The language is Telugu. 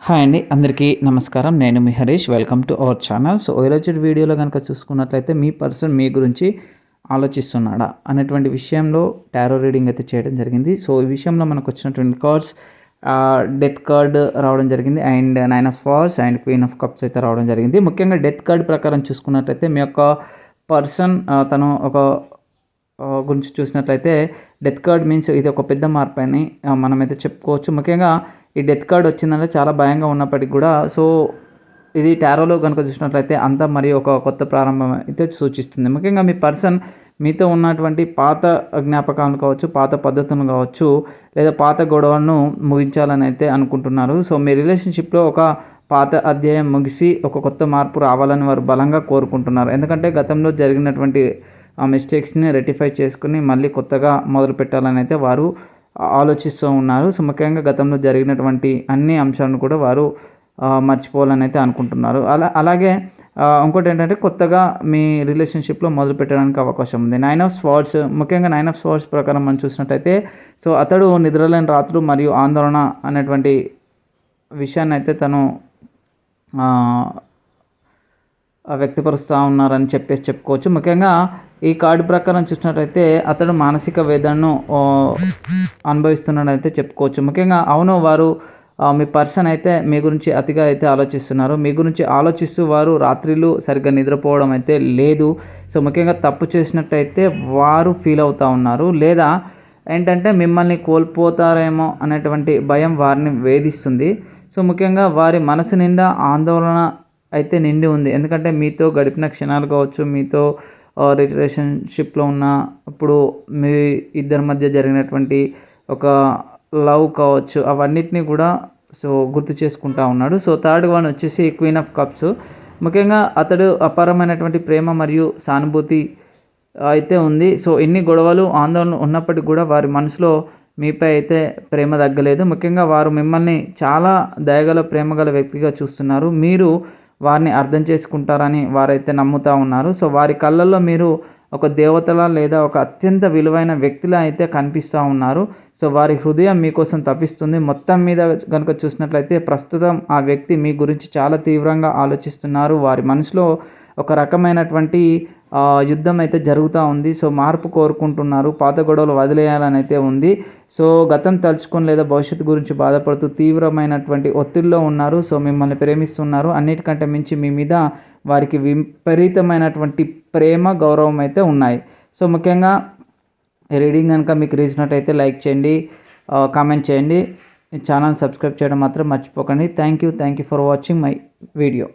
హాయ్ అండి. అందరికీ నమస్కారం. నేను మీ Harish. Welcome to our channel. So, ఈరోజు వీడియోలో గనక చూసుకున్నట్లయితే మీ పర్సన్ మీ గురించి ఆలోచిస్తున్నాడా అనేటువంటి విషయంలో టారో రీడింగ్ అయితే చేయడం జరిగింది. సో, ఈ విషయంలో మనకొచ్చినటువంటి కార్డ్స్ డెత్ కార్డ్ రావడం జరిగింది. And 9 of swords and queen of cups అయితే రావడం జరిగింది. ముఖ్యంగా డెత్ కార్డ్ ప్రకారం చూసుకున్నట్లయితే మీ యొక్క పర్సన్ తను ఒక గురించి చూసినట్లయితే డెత్ కార్డ్ మీన్స్ ఇది ఒక పెద్ద మార్పు అని మనమైతే చెప్పుకోవచ్చు. ముఖ్యంగా ఈ డెత్ కార్డ్ వచ్చిందంటే చాలా భయంగా ఉన్నప్పటికీ కూడా సో ఇది టారోలో కనుక చూసినట్లయితే అంతా మరియు ఒక కొత్త ప్రారంభం అయితే సూచిస్తుంది. ముఖ్యంగా మీ పర్సన్ మీతో ఉన్నటువంటి పాత జ్ఞాపకాలు కావచ్చు, పాత పద్ధతులు కావచ్చు, లేదా పాత గొడవలను ముగించాలని అయితే అనుకుంటున్నారు. సో మీ రిలేషన్షిప్లో ఒక పాత అధ్యాయం ముగిసి ఒక కొత్త మార్పు రావాలని వారు బలంగా కోరుకుంటున్నారు. ఎందుకంటే గతంలో జరిగినటువంటి ఆ మిస్టేక్స్ని రెక్టిఫై చేసుకుని మళ్ళీ కొత్తగా మొదలు పెట్టాలని అయితే వారు ఆలోచిస్తూ ఉన్నారు. సో ముఖ్యంగా గతంలో జరిగినటువంటి అన్ని అంశాలను కూడా వారు మర్చిపోవాలని అయితే అనుకుంటున్నారు. అలాగే ఇంకోటి ఏంటంటే కొత్తగా మీ రిలేషన్షిప్లో మొదలు పెట్టడానికి అవకాశం ఉంది. 9 ఆఫ్ స్వార్డ్స్ ముఖ్యంగా 9 ఆఫ్ స్వార్డ్స్ ప్రకారం మనం చూసినట్టయితే సో అతడు నిద్రలేని రాత్రులు మరియు ఆందోళన అనేటువంటి విషయాన్ని అయితే తను వ్యక్తపరుస్తూ ఉన్నారని చెప్పుకోవచ్చు. ముఖ్యంగా ఈ కార్డు ప్రకారం చూసినట్లయితే అతడు మానసిక వేదనను అనుభవిస్తున్నాడైతే చెప్పుకోవచ్చు. ముఖ్యంగా అవును వారు మీ పర్సన్ అయితే మీ గురించి అతిగా అయితే ఆలోచిస్తున్నారు. మీ గురించి ఆలోచిస్తూ వారు రాత్రిళ్ళు సరిగ్గా నిద్రపోవడం అయితే లేదు. సో ముఖ్యంగా తప్పు చేసినట్టయితే వారు ఫీల్ అవుతూ ఉన్నారు. లేదా ఏంటంటే మిమ్మల్ని కోల్పోతారేమో అనేటువంటి భయం వారిని వేధిస్తుంది. సో ముఖ్యంగా వారి మనసు నిండా ఆందోళన అయితే నిండి ఉంది. ఎందుకంటే మీతో గడిపిన క్షణాలు కావచ్చు, మీతో రిలేషన్షిప్లో ఉన్నప్పుడు మీ ఇద్దరి మధ్య జరిగినటువంటి ఒక లవ్ కావచ్చు, అవన్నిటిని కూడా సో గుర్తు చేసుకుంటా ఉన్నాడు. సో థర్డ్ వన్ వచ్చేసి క్వీన్ ఆఫ్ కప్స్. ముఖ్యంగా అతడు అపారమైనటువంటి ప్రేమ మరియు సానుభూతి అయితే ఉంది. సో ఎన్ని గొడవలు ఆందోళన ఉన్నప్పటికీ కూడా వారి మనసులో మీపై అయితే ప్రేమ తగ్గలేదు. ముఖ్యంగా వారు మిమ్మల్ని చాలా దయగల ప్రేమగల వ్యక్తిగా చూస్తున్నారు. మీరు వారిని అర్థం చేసుకుంటారని వారైతే నమ్ముతూ ఉన్నారు. సో వారి కళ్ళల్లో మీరు ఒక దేవతలా లేదా ఒక అత్యంత విలువైన వ్యక్తిలా అయితే కనిపిస్తూ ఉన్నారు. సో వారి హృదయం మీకోసం తపిస్తుంది. మొత్తం మీద కనుక చూసినట్లయితే ప్రస్తుతం ఆ వ్యక్తి మీ గురించి చాలా తీవ్రంగా ఆలోచిస్తున్నారు. వారి మనసులో ఒక రకమైనటువంటి యుద్ధం అయితే జరుగుతూ ఉంది. సో మార్పు కోరుకుంటున్నారు. పాత గొడవలు వదిలేయాలని అయితే ఉంది. సో గతం తలుచుకొని లేదా భవిష్యత్తు గురించి బాధపడుతూ తీవ్రమైనటువంటి ఒత్తిడిలో ఉన్నారు. సో మిమ్మల్ని ప్రేమిస్తున్నారు. అన్నిటికంటే మించి మీ మీద వారికి విపరీతమైనటువంటి ప్రేమ, గౌరవం అయితే ఉన్నాయి. సో ముఖ్యంగా రీడింగ్ కనుక మీకు రీచినట్టయితే లైక్ చేయండి, కామెంట్ చేయండి, ఛానల్ సబ్స్క్రైబ్ చేయడం మాత్రం మర్చిపోకండి. Thank you for watching my video.